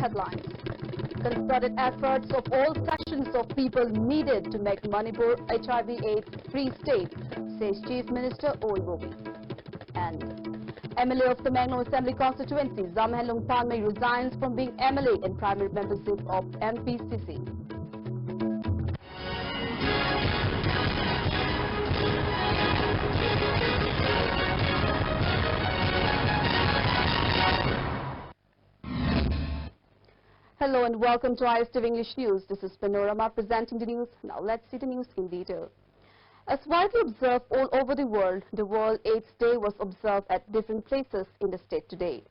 headlines. Concerted efforts of all sections of people needed to make Manipur HIV/AIDS-free state, says Chief Minister Oi-Bobi. And MLA of the Mangalore Assembly constituency, Zamhenlong Panmei, resigns from being MLA in primary membership of MPCC. Hello and welcome to ISTV English News. This is Panorama presenting the news. Now let's see the news in detail. As widely observed all over the World AIDS Day was observed at different places in the state today.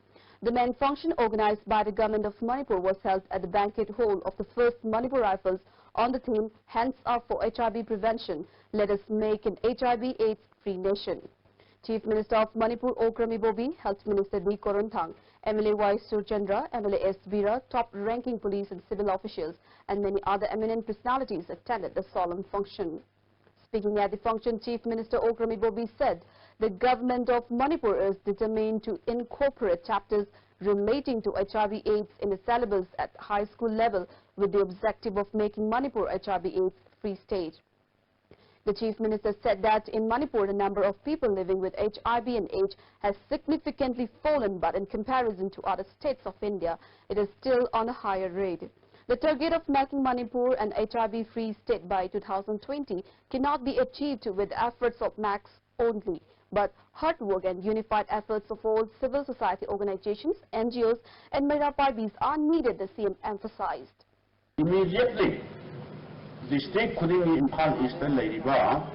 The main function organized by the government of Manipur was held at the banquet hall of the 1st Manipur Rifles on the theme, Hands Up for HIV Prevention, Let Us Make an HIV/AIDS-free Nation. Chief Minister of Manipur Okrami Bobi, Health Minister D. Koronthang, MLA Y. Surchandra, MLA S. Bira, top-ranking police and civil officials, and many other eminent personalities attended the solemn function. Speaking at the function, Chief Minister Okrami Bobi said the government of Manipur is determined to incorporate chapters relating to HIV/AIDS in the syllabus at high school level with the objective of making Manipur HIV/AIDS-free state. The Chief Minister said that in Manipur, the number of people living with HIV and AIDS has significantly fallen, but in comparison to other states of India, it is still on a higher rate. The target of making Manipur an HIV-free state by 2020 cannot be achieved with efforts of MAX only, but hard work and unified efforts of all civil society organizations, NGOs, and Mairaparbis are needed, the CM emphasized. Immediately, district khudingi Imphal East leiriba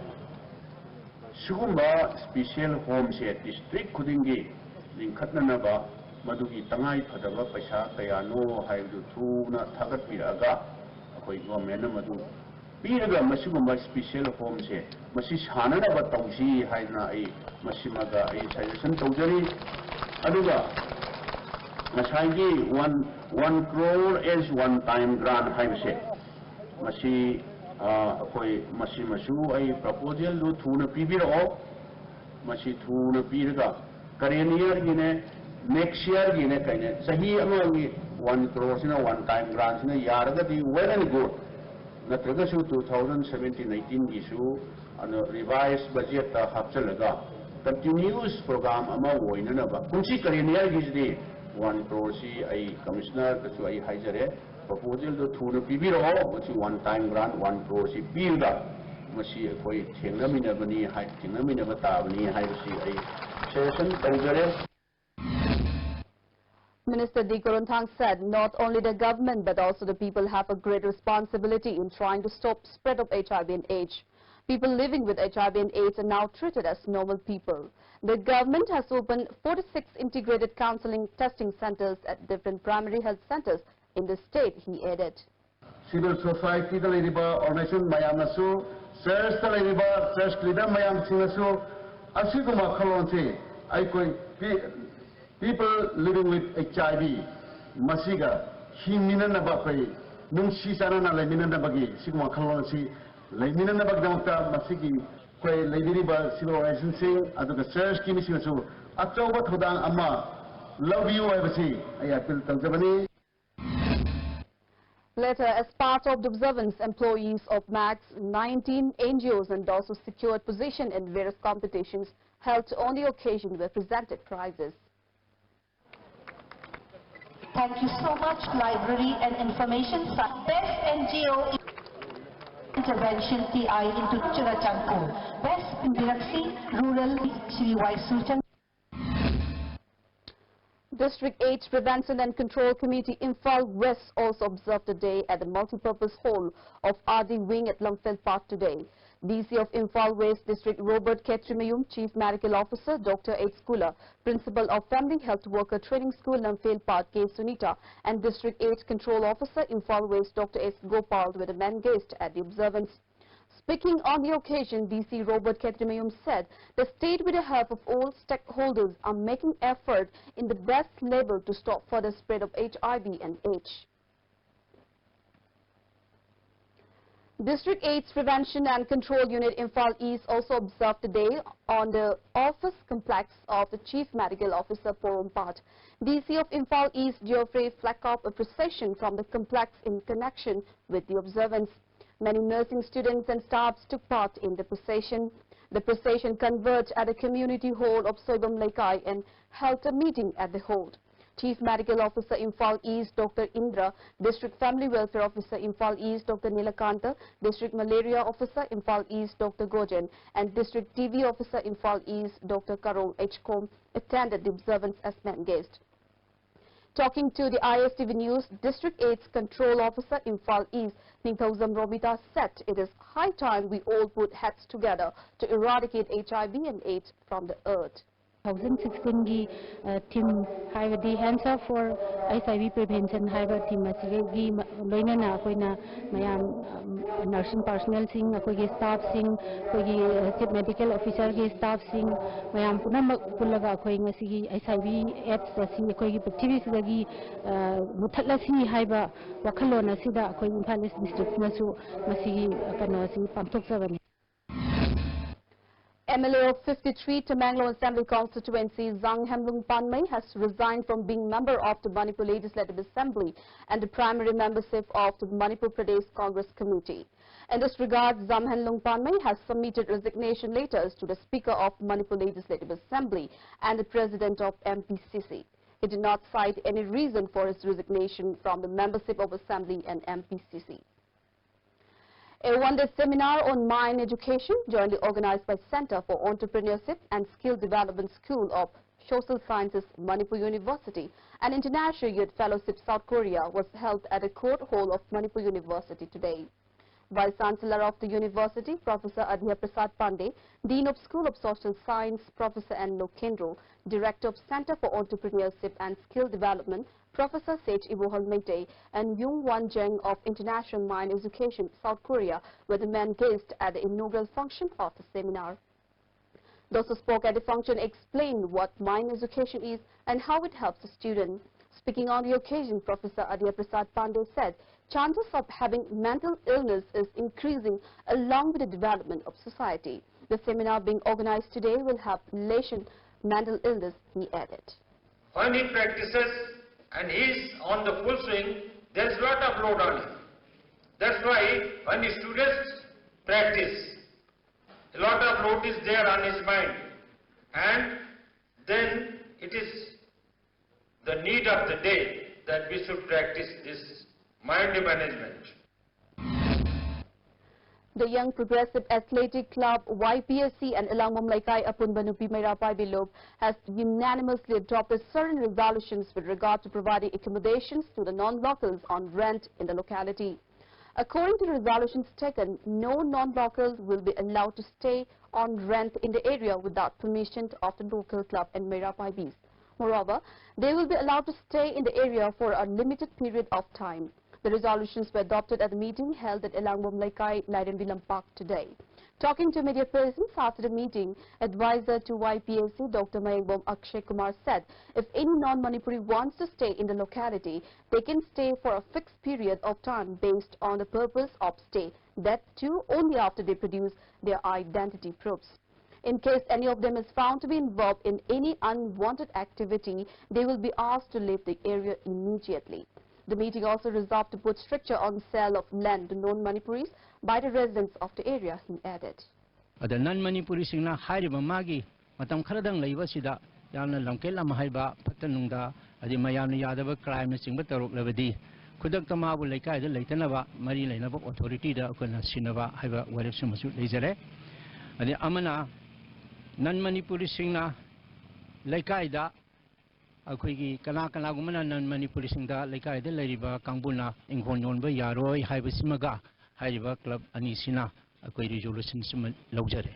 sugumba special home se district khudingi linkhatnanaba madugi tangai phadaba paisa kayano haidu thuna thagat piraga akoi government madu piraga masugumba special home se masi sanana ba tausi haina ai masimaga ai suggestion tawjari aduga masaigi 1 crore is one time grant haibse masi akoi masi masu ai proposal do thuna pibiro masi thuna piraga current year gine next year gine kaine sahi amagi 1 crore sina one time grant sina yaraga di well and good natraga su 2017-18 gisu ano revised budget ta hapchalaga continuous program ama woinana ba kunsi current year gisdi 1 crore si ai commissioner kasu ai haijare proposal do thuna pibiro masi one time grant 1 crore si pilda masi koi thengamina bani hai thengamina batabani hai si ai session tawjare. Minister D. Koronthang said not only the government but also the people have a great responsibility in trying to stop spread of HIV and AIDS. People living with HIV and AIDS are now treated as normal people. The government has opened 46 integrated counseling testing centers at different primary health centers in the state, he added. Civil society organization mayamnasu, church church leader mayam sinasu, asiguma khalonse, people living with HIV, masiga, himina nabakai, nungsi sana na lemina nabagi, siguma khalonse, lemina nabagdamta masigi, koi lediriba civil organization, aduga church kimisinasu, atauba thodang amma, love you everything, ayapil tanzabani. Later, as part of the observance, employees of MAX, 19 NGOs and also secured position in various competitions held on the occasion were presented prizes. Thank you so much, Library and Information. Best NGO Intervention TI into Churachandpur. Best Biraksi Rural Shri Y. Surchandra. District AIDS Prevention and Control Committee Imphal West also observed the day at the multipurpose hall of RD Wing at Lumfield Park today. DC of Imphal West District Robert Ketrimayum, Chief Medical Officer Dr. H. Skula, Principal of Family Health Worker Training School Lumfield Park K. Sunita, and District AIDS Control Officer Imphal West Dr. S. Gopal were the main guests at the observance. Speaking on the occasion, DC Robert Ketrimayum said the state with the help of all stakeholders are making effort in the best level to stop further spread of HIV and AIDS. District AIDS Prevention and Control Unit Imphal East also observed today on the office complex of the Chief Medical Officer Forum Part. DC of Imphal East Geoffrey flagged off a procession from the complex in connection with the observance. Many nursing students and staffs took part in the procession. The procession converged at the community hall of Soibam Laikai and held a meeting at the hall. Chief Medical Officer Imphal East Dr. Indra, District Family Welfare Officer Imphal East Dr. Nilakanta, District Malaria Officer Imphal East Dr. Gojen and District TV Officer Imphal East Dr. Karol H. Kom attended the observance as main guest. Talking to the ISTV News, District AIDS Control Officer Imphal East Ningthauzam Romita said it is high time we all put heads together to eradicate HIV and AIDS from the earth. 2016 gi team haibadi hands up for HIV prevention haiba team asigi loinana koina mayam nursing personnel sing akoi staff sing koi chief medical officer gi staff sing mayam punam pullaga akoi ngasigi HIV AIDS asi akoi gi prithvi sidagi muthalasi haiba wakhalona sida akoi Imphal East district nasu masigi kana si pamthok sabani. MLA of 53 Tamenglong Assembly constituency Zang Hemlung Panmei has resigned from being member of the Manipur Legislative Assembly and the primary membership of the Manipur Pradesh Congress Committee. In this regard, Zang Hemlung Panmei has submitted resignation letters to the Speaker of Manipur Legislative Assembly and the President of MPCC. He did not cite any reason for his resignation from the membership of Assembly and MPCC. A one-day seminar on mine education jointly organized by Center for Entrepreneurship and Skill Development School of Social Sciences, Manipur University, and International Youth Fellowship South Korea was held at the court hall of Manipur University today. Vice-Chancellor of the University, Professor Adhya Prasad Pandey, Dean of School of Social Science, Professor N. Lokendro, Director of Center for Entrepreneurship and Skill Development, Professor Sej Ibohol Meite, and Yung Wan Jeng of International Mine Education, South Korea, were the main guests at the inaugural function of the seminar. Those who spoke at the function explained what mine education is and how it helps the student. Speaking on the occasion, Professor Adhya Prasad Pandey said, chances of having mental illness is increasing along with the development of society. The seminar being organized today will help lessen mental illness, he added. When he practices and he is on the full swing, there is a lot of load on him. That's why when the students practice, a lot of load is there on his mind, and then it is the need of the day that we should practice this mind management. The Young Progressive Athletic Club YPSC and Ilangmom Laikai Apunbanupi Meirapai Bilob has unanimously adopted certain resolutions with regard to providing accommodations to the non-locals on rent in the locality. According to the resolutions taken, no non-locals will be allowed to stay on rent in the area without permission of the local club and Meirapai Bees. Moreover, they will be allowed to stay in the area for a limited period of time. The resolutions were adopted at the meeting held at Ilangmom Laikai, Laidenvilam Park today. Talking to media persons after the meeting, advisor to YPSC Dr. Mayangbom Akshay Kumar said if any non-Manipuri wants to stay in the locality, they can stay for a fixed period of time based on the purpose of stay, that too only after they produce their identity proofs. In case any of them is found to be involved in any unwanted activity, they will be asked to leave the area immediately. The meeting also resolved to put stricture on sale of land to non-Manipuris by the residents of the area, he added. The non-Manipuris in La Hariba Magi, Matam Karadang Lavasida, Yana Lankela Mahaiba, Patanunda, Adimayana Yadava crime, Singbatarok Lavadi, Kudaktama Laka, the Latanava, Marina Authority, the Okana Sinava, Haiba, where Sumasu Lazare, and the Amana non-Manipuris in La Lakaida. Akwigi kana gumana nan Manipuri singda laikai de leriba kangbuna ingkonyon ba yaroi haibasimaga haiba club anisina akwai resolution sim laujare.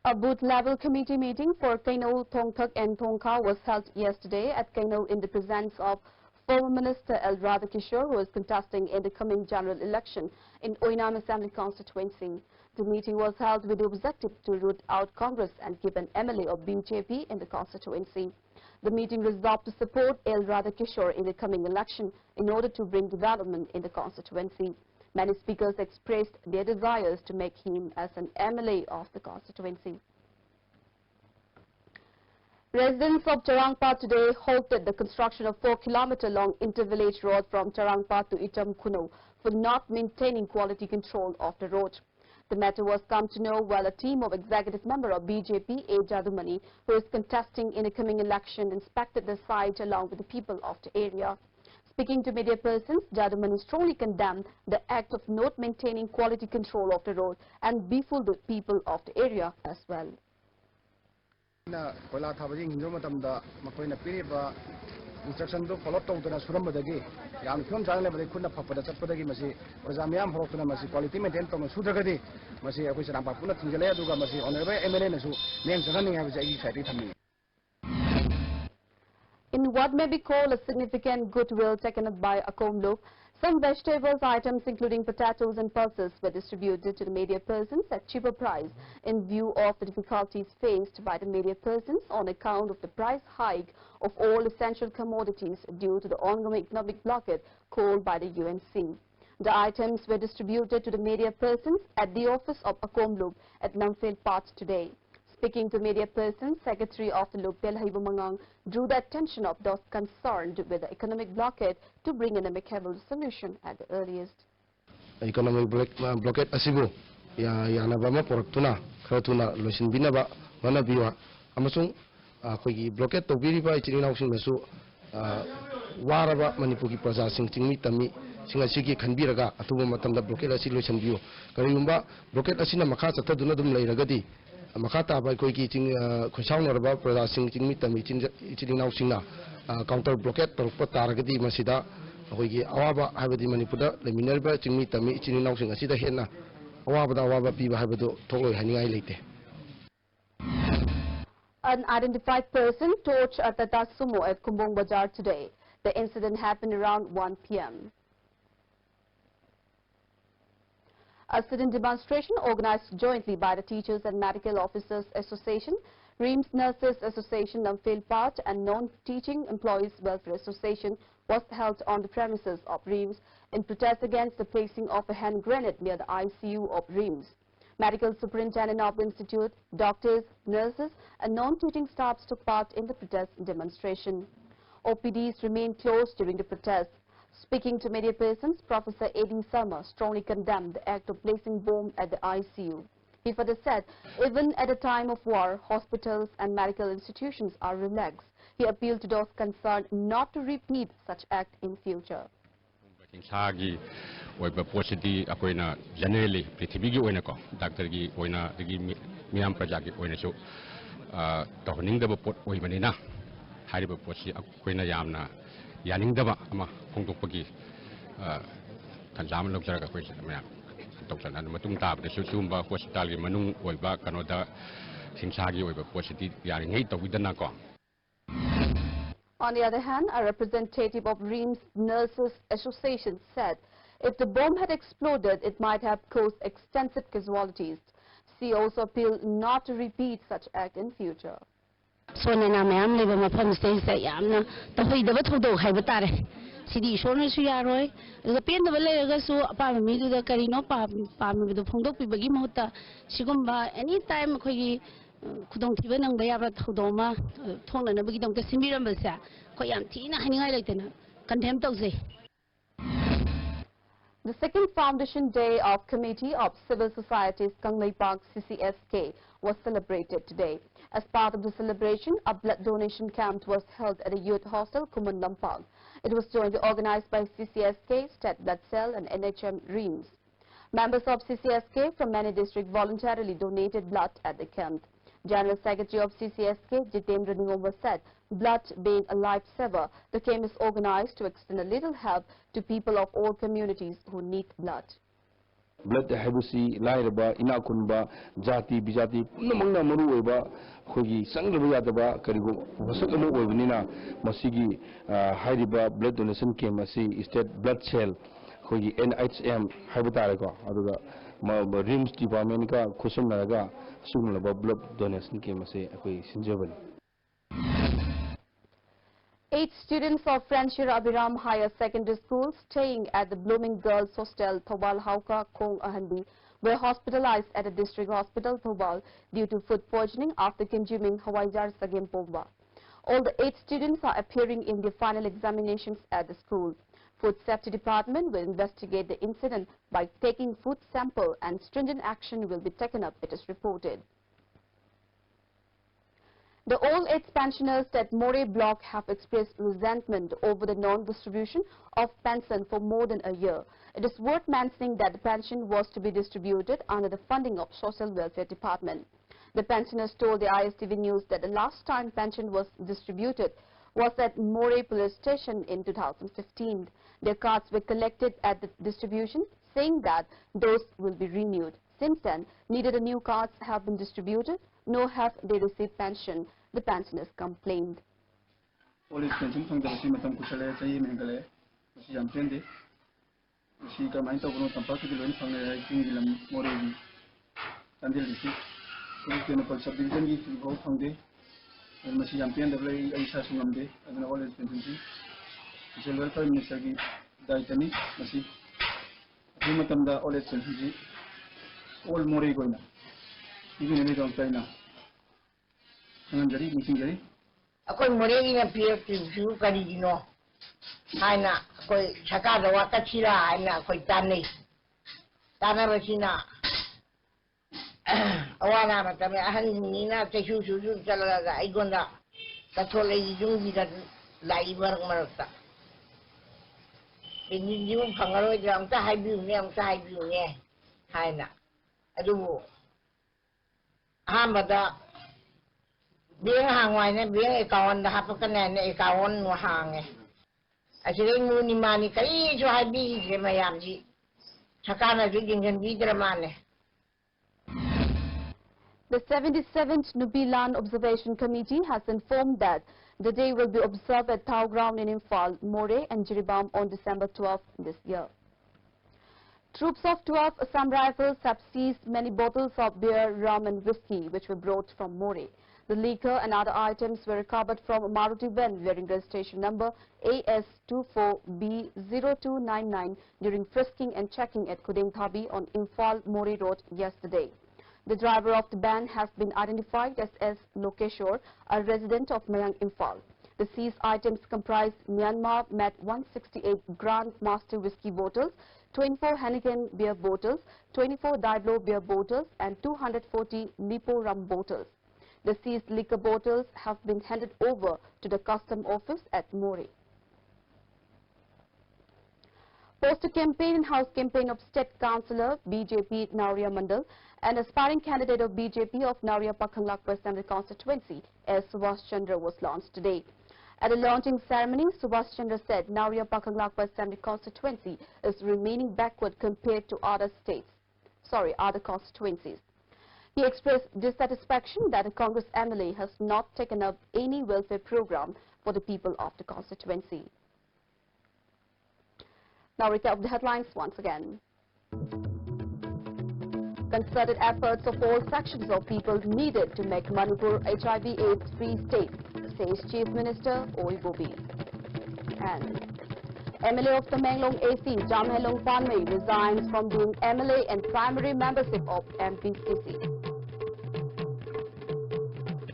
A booth-level committee meeting for Kainol, Thongthak and Thongkha was held yesterday at Kainol in the presence of former Minister L. Radhakishore, who is contesting in the coming general election in Oinam Assembly constituency. The meeting was held with the objective to root out Congress and keep an MLA of BJP in the constituency. The meeting resolved to support L. Radhakishore in the coming election in order to bring development in the constituency. Many speakers expressed their desires to make him as an MLA of the constituency. Residents of Charangpa today halted the construction of 4-kilometer-long inter-village road from Charangpa to Itam Kuno for not maintaining quality control of the road. The matter was come to know while a team of executive member of BJP, A. Jadumani, who is contesting in a coming election, inspected the site along with the people of the area. Speaking to media persons, Jadumani strongly condemned the act of not maintaining quality control of the road and befuddled the people of the area as well. Instruction to follow to the Suramadi, Yam Kun Channel, couldn't pop the Chapodagi Masi, Rosamiam Hortona Masi, quality maintained from Sudagadi, Masi, which are Papuna Tingale, Masi, on the way, Eminence, names running as a In what may be called a significant goodwill taken up by Akomlo, some vegetables items including potatoes and pulses were distributed to the media persons at cheaper price in view of the difficulties faced by the media persons on account of the price hike of all essential commodities due to the ongoing economic blockade called by the UNC. The items were distributed to the media persons at the office of Akomlo at Namphel Part today. Speaking to media persons, Secretary of the Lok Pelhaibu Mangang drew the attention of those concerned with the economic blockade to bring an amicable solution at the earliest. Economic blockade asibu yanabama portuna kratuna losin binaba manabiwa amasung akogi blockade to biriba ichina using mesu waraba manipuri praja sing tingmi tami singasigi khanbiraga atuba matamda blockade asi losin biu kariyumba blockade asina makha chataduna dum leiragadi Makata by Koiki Kushang or about producing Mitami Chilinausina, counter blockade or Potaragadi Masida, Hoigi, Awaba, Havadi Manipuda, the Minerva, Chimitami, Chilinausing, Asida Hena, Awaba Piba Habado, Tolo Hania Late. An identified person torched at Tata Sumo at Kumbong Bazaar today. The incident happened around 1 p.m. A sit-in demonstration organized jointly by the Teachers and Medical Officers Association, Reams Nurses Association Namphel Part and Non-Teaching Employees Welfare Association was held on the premises of Reams in protest against the placing of a hand grenade near the ICU of Reams. Medical Superintendent of the Institute, doctors, nurses and non-teaching staffs took part in the protest demonstration. OPDs remained closed during the protest. Speaking to media persons, Professor A.D. Sarma strongly condemned the act of placing bomb at the ICU. He further said, even at a time of war, hospitals and medical institutions are relaxed. He appealed to those concerned not to repeat such act in future. Generally, Pritibigi Oinako, Dr. Gi Oina, the Miam Projaki Oinacho, Toning the Port Oimanina, Hariba Posi, Aquina Yamna. Yaning daba ama pongtokpagi kanjam lokjaraga question ma toksan an matung tab de sumba hospital gi manung oiba kanoda singsagi oiba positive yaring hei tawidana ko. On the other hand, a representative of Reams Nurses Association said if the bomb had exploded, it might have caused extensive casualties. She also appealed not to repeat such act in future. So na ma'am liba mafam stage sa yamna tahoy dapat thodo khaybutare sidi shorna su yaroi the pen the vale so pa mi da karino pa mi do phongdok pi bagi mahota sigumba any time khoi khudong thiba nang ba yabra thodoma thongna na bagi dong ta simiram ba sa khoi yam thina haningai laitena condemn tawse. The second Foundation Day of Committee of Civil Societies Kanglei Park CCSK was celebrated today. As part of the celebration, a blood donation camp was held at a youth hostel, Kumandam Park. It was jointly organized by CCSK, State Blood Cell and NHM Reams. Members of CCSK from many districts voluntarily donated blood at the camp. General Secretary of CCSK, Jitendra Ningomba said, blood being a lifesaver, the camp is organized to extend a little help to people of all communities who need blood. Blood habusi lairaba inakunba jati bijati punamangna maru oiba khogi sanglaba yadaba karigo wasak amu oibnina masigi hairiba blood donation camp asi state blood cell khogi NHM haibutare ko aduga Reams department ka khusumnaraga sumlaba blood donation camp asi akoi sinjabani. 8 students of Friendship Abhiram Higher Secondary School staying at the Blooming Girls Hostel, Thobal Hauka, Khong Ahandi, were hospitalized at a district hospital, Thobal, due to food poisoning after consuming Hawaijar Sagem Pomba. All the 8 students are appearing in their final examinations at the school. Food Safety Department will investigate the incident by taking food sample and stringent action will be taken up, it is reported. The all 8 pensioners at More block have expressed resentment over the non-distribution of pension for more than a year. It is worth mentioning that the pension was to be distributed under the funding of Social Welfare Department. The pensioners told the ISTV News that the last time pension was distributed was at More Police Station in 2015. Their cards were collected at the distribution, saying that those will be renewed. Since then, neither the new cards have been distributed, nor have they received pension, the pensioners complained. Police pension from the Simatam Kusale, Mengale, Siampendi, she combined to go to Pakilan from the Kingilam Morevi, and the receipt. Police subdivision is to go from there, and Masiampian the way Aisasum Day, and all his pension. The welfare minister Daitani, Masi, Himatamda, all his pension, all Moregoina, even in it China. Ako Moregi na PFQ kanino. Ana ako sakada wakachira ana ako tanay. Tana rasina. Awana na kami ahan nina tesusu talaga igonda. Katole yung vida laibar marata. Ini yung pangalo jam ta haibu ni. Haina. Aduh. Hamada Being hang wine, being a cowan, the hapakan and a cowan no hang. I said, Mooney money, Kari, so I be Mayamji. Sakana digging and be Dramane. The 77th Nubilan Observation Committee has informed that the day will be observed at Tau Ground in Imphal, More and Jiribam on December 12th this year. Troops of 12 Assam Rifles have seized many bottles of beer, rum and whiskey which were brought from More. The liquor and other items were recovered from a Maruti van bearing registration number AS24B0299 during frisking and checking at Kuding Thabi on Imphal More Road yesterday. The driver of the van has been identified as S. Lokeshwar, a resident of Mayang, Imphal. The seized items comprise Myanmar Met 168 Grand Master Whisky bottles, 24 Heineken beer bottles, 24 Daiblo beer bottles and 240 Nipo rum bottles. The seized liquor bottles have been handed over to the custom office at More. Poster campaign and house campaign of State Councillor BJP Nauria Mandal and aspiring candidate of BJP of Nauria Pakhanglakhpa Assembly constituency as Subhash Chandra was launched today. At a launching ceremony, Subhash Chandra said Nauria Pakhanglakhpa Assembly constituency is remaining backward compared to other constituencies. He expressed dissatisfaction that a Congress MLA has not taken up any welfare program for the people of the constituency. Now recap the headlines once again. Concerted efforts of all sections of people needed to make Manipur HIV/AIDS-free state, says Chief Minister Oi Bobi. And MLA of Tamenglong AC, Jamhelong Panmei, resigns from being MLA and primary membership of MPCC.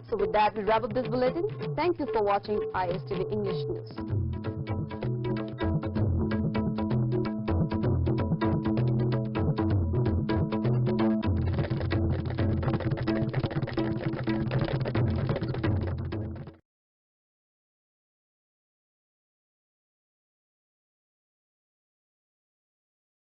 So with that, we wrap up this bulletin. Thank you for watching ISTV English News.